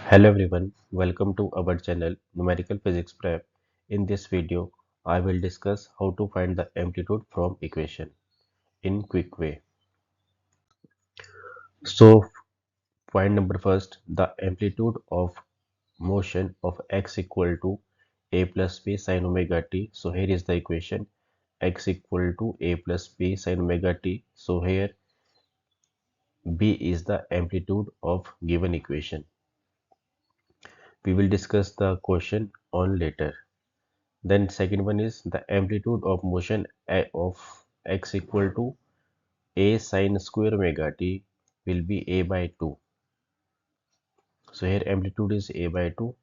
Hello everyone, welcome to our channel Numerical Physics Prep. In this video, I will discuss how to find the amplitude from equation in quick way. So, point number first, the amplitude of motion of x equal to a plus b sine omega t. So here is the equation x equal to a plus b sine omega t. So here b is the amplitude of given equation. We will discuss the question on later. Then second one is the amplitude of motion of x equal to a sine square omega t will be a by 2. So here amplitude is a by 2.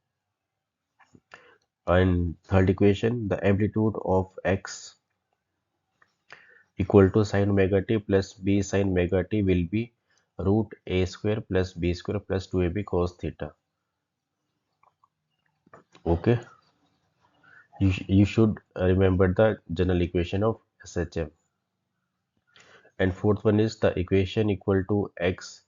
And third equation, the amplitude of x equal to sine omega t plus b sine omega t will be root a square plus b square plus 2ab cos theta. Okay, you should remember the general equation of SHM. And fourth one is the equation equal to x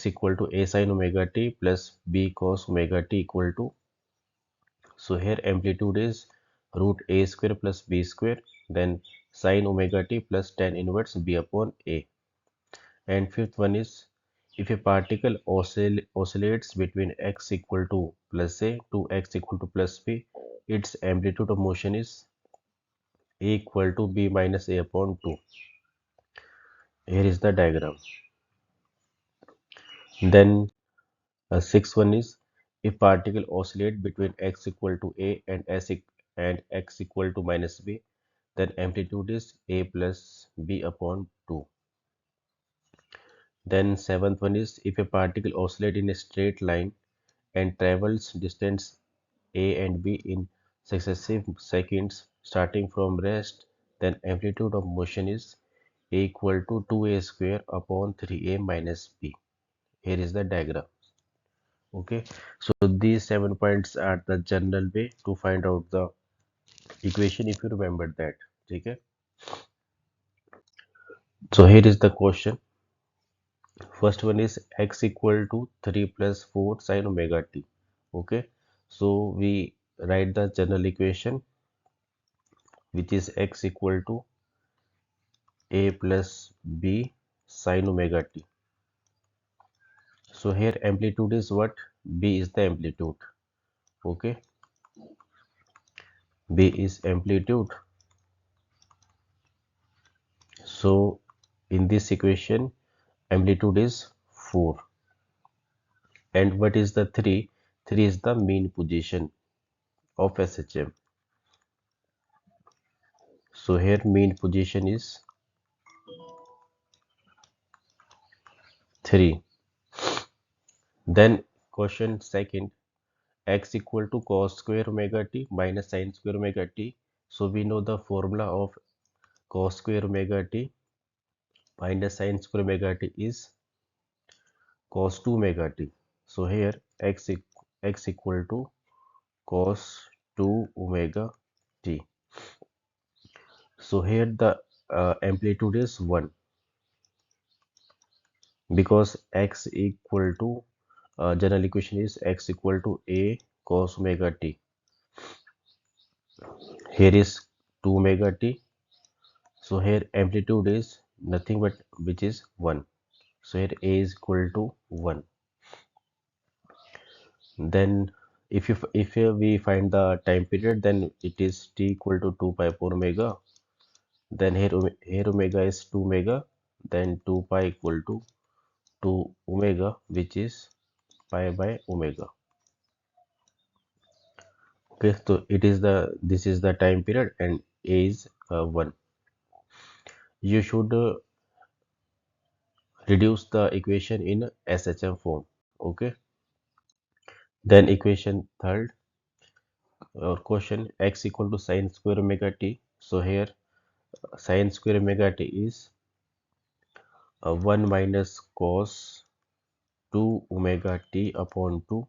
equal to a sine omega t plus b cos omega t equal to, so here amplitude is root a square plus b square, then sine omega t plus tan inverse b upon a. And fifth one is if a particle oscillates between x equal to plus a to x equal to plus b, its amplitude of motion is a equal to b minus a upon 2. Here is the diagram. Then sixth one is if particle oscillate between x equal to a and and x equal to minus b, then amplitude is a plus b upon 2. Then seventh one is if a particle oscillate in a straight line and travels distance a and b in successive seconds starting from rest, then amplitude of motion is a equal to 2a square upon 3a minus b. Here is the diagram. Okay, so these 7 points are the general way to find out the equation if you remember that. Okay, so here is the question. First one is x equal to 3 plus 4 sine omega t. Okay, so we write the general equation which is x equal to a plus b sine omega t. So here amplitude is what? B is the amplitude. Okay, B is amplitude. So in this equation amplitude is 4. And what is the 3? 3 is the mean position of SHM. So here mean position is 3. Then question second, x equal to cos square omega t minus sin square omega t. So we know the formula of cos square omega t minus sin square omega t is cos 2 omega t. So here x equal to cos 2 omega t. So here the amplitude is 1 because x equal to general equation is x equal to a cos omega t. Here is 2 omega t. So here amplitude is nothing but which is 1. So here a is equal to 1. Then if we find the time period, then it is t equal to 2 pi 4 omega. Then here omega is 2 omega. Then 2 pi equal to 2 omega, which is pi by omega. Okay, so this is the time period and a is 1. You should reduce the equation in SHM form. Okay, then equation third or question x equal to sine square omega t. So here sine square omega t is 1 minus cos 2 omega t upon 2.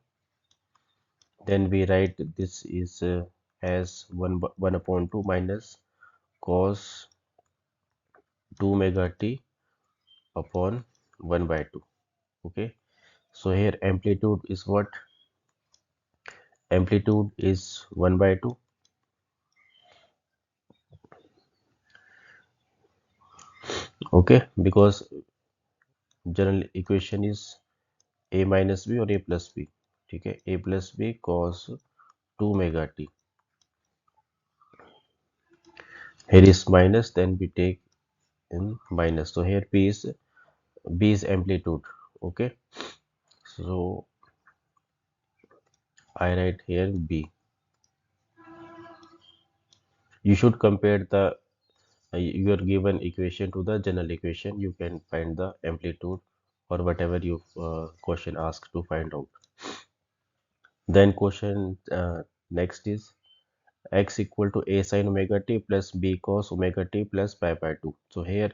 Then we write this is as 1 upon 2 minus cos 2 omega t upon 1 by 2. Okay, So here amplitude is what? Amplitude is 1 by 2. Okay, because general equation is a minus b or a plus b. Okay, a plus b cos 2 omega t. Here is minus, then we take in minus. So here b is amplitude. Okay, so I write here b. You should compare the your given equation to the general equation. You can find the amplitude or whatever you question asks to find out. Then question next is x equal to a sin omega t plus b cos omega t plus pi by 2. So here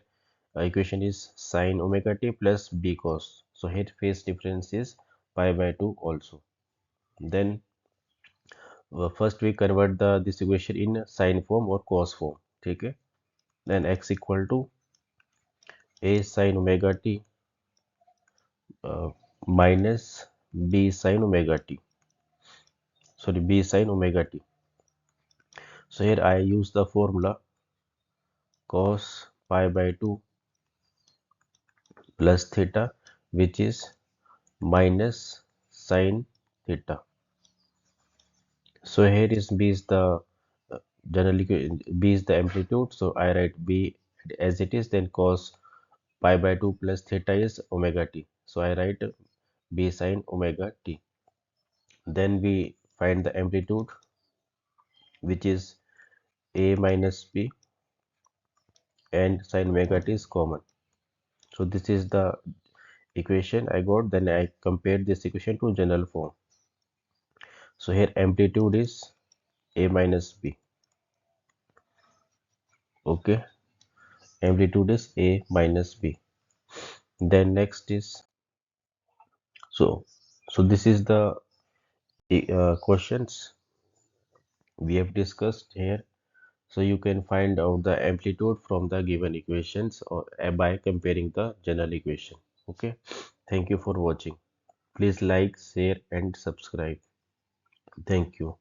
equation is sin omega t plus b cos. So here phase difference is pi by 2 also. Then first we convert this equation in sine form or cos form. Okay. Then x equal to a sin omega t uh, minus b sin omega t. Sorry, b sin omega t. So here I use the formula cos pi by 2 plus theta, which is minus sin theta. So here is b is the generally b is the amplitude. So I write b as it is. Then cos pi by 2 plus theta is omega t. So I write b sin omega t. Then we find the amplitude, which is a minus b, and sin omega t is common. So this is the equation I got. Then I compared this equation to general form. So here amplitude is a minus b. Okay, amplitude is a minus b. Then next is so this is the questions we have discussed here. So you can find out the amplitude from the given equations or by comparing the general equation. Okay, thank you for watching. Please like, share and subscribe. Thank you.